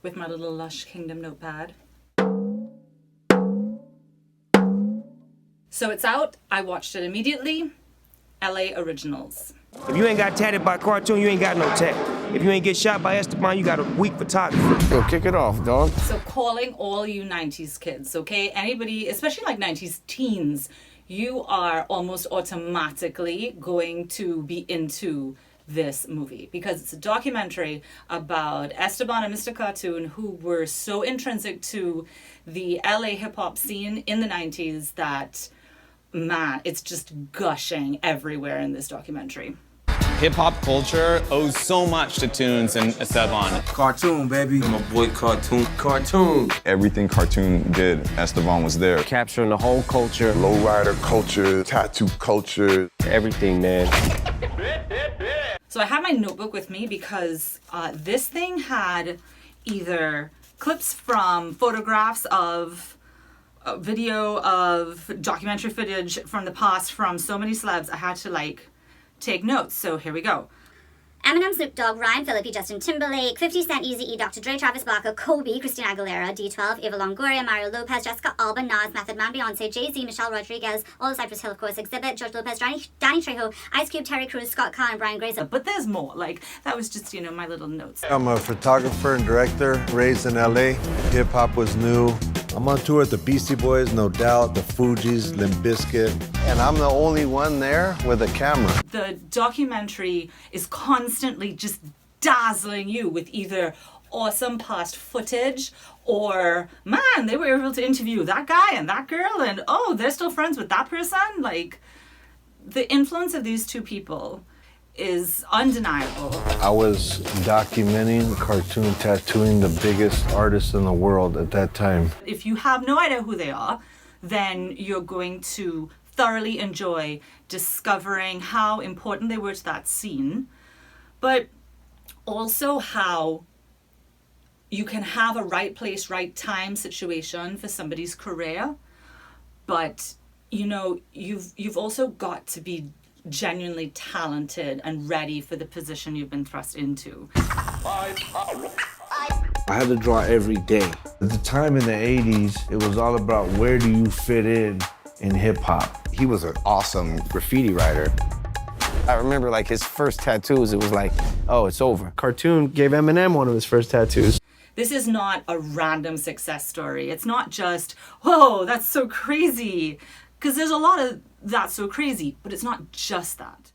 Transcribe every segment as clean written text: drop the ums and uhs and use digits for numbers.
with my little Lush Kingdom notepad. So it's out. I watched it immediately. LA Originals. If you ain't got tatted by cartoon, you ain't got no tat. If you ain't get shot by Esteban, you got a weak photographer. Yo, kick it off, dog. So calling all you 90s kids, okay? Anybody, especially like 90s teens, you are almost automatically going to be into this movie because it's a documentary about Esteban and Mr. Cartoon, who were so intrinsic to the LA hip-hop scene in the 90s that, man, it's just gushing everywhere in this documentary. Hip-hop culture owes so much to Tunes and Esteban. Cartoon, baby. My boy Cartoon. Cartoon. Everything Cartoon did, Esteban was there. Capturing the whole culture. Lowrider culture, tattoo culture. Everything, man. So I had my notebook with me because this thing had either clips from photographs of video of documentary footage from the past from so many celebs. I had to take notes. So here we go. Eminem, Snoop Dogg, Ryan Phillippe, Justin Timberlake, 50 Cent, Eazy-E, Dr. Dre, Travis Barker, Kobe, Christina Aguilera, D12, Eva Longoria, Mario Lopez, Jessica Alba, Nas, Method Man, Beyonce, Jay-Z, Michelle Rodriguez, all of Cypress Hill, of course, Exhibit, George Lopez, Danny Trejo, Ice Cube, Terry Crews, Scott Carr, and Brian Grazer. But there's more. That was just, my little notes. I'm a photographer and director, raised in LA. Hip-hop was new. I'm on tour with the Beastie Boys, No Doubt, the Fugees, Limp Bizkit. And I'm the only one there with a camera. The documentary is constantly just dazzling you with either awesome past footage or, man, they were able to interview that guy and that girl and, oh, they're still friends with that person. The influence of these two people is undeniable. I was documenting, cartoon tattooing the biggest artists in the world at that time. If you have no idea who they are, then you're going to thoroughly enjoy discovering how important they were to that scene, but also how you can have a right place, right time situation for somebody's career, but you've also got to be genuinely talented and ready for the position you've been thrust into. I had to draw every day. At the time in the 80s, it was all about where do you fit in hip-hop. He was an awesome graffiti writer. I remember his first tattoos, it was oh, it's over. Cartoon gave Eminem one of his first tattoos. This is not a random success story. It's not just, whoa, that's so crazy. Because there's a lot of that's so crazy, but it's not just that.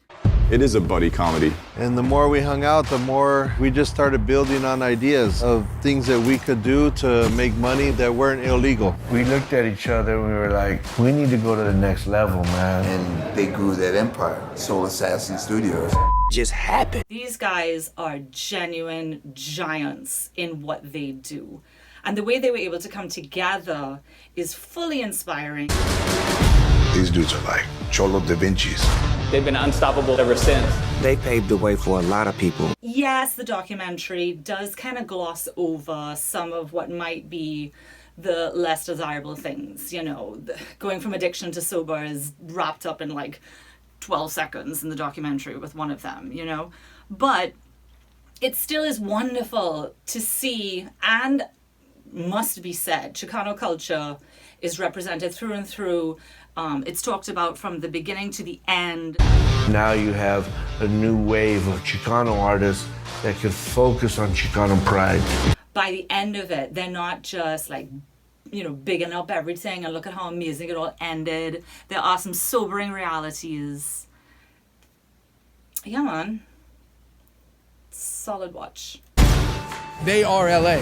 It is a buddy comedy. And the more we hung out, the more we just started building on ideas of things that we could do to make money that weren't illegal. We looked at each other and we were like, we need to go to the next level, man. And they grew that empire, Soul Assassin Studios. Just happened. These guys are genuine giants in what they do. And the way they were able to come together is fully inspiring. These dudes are like Cholo Da Vinci's. They've been unstoppable ever since. They paved the way for a lot of people. Yes, the documentary does kind of gloss over some of what might be the less desirable things. Going from addiction to sober is wrapped up in 12 seconds in the documentary with one of them, But it still is wonderful to see, and must be said, Chicano culture is represented through and through. It's talked about from the beginning to the end. Now you have a new wave of Chicano artists that can focus on Chicano pride. By the end of it, they're not just bigging up everything and look at how amazing it all ended. There are some sobering realities. Yeah, man. Solid watch. They are LA.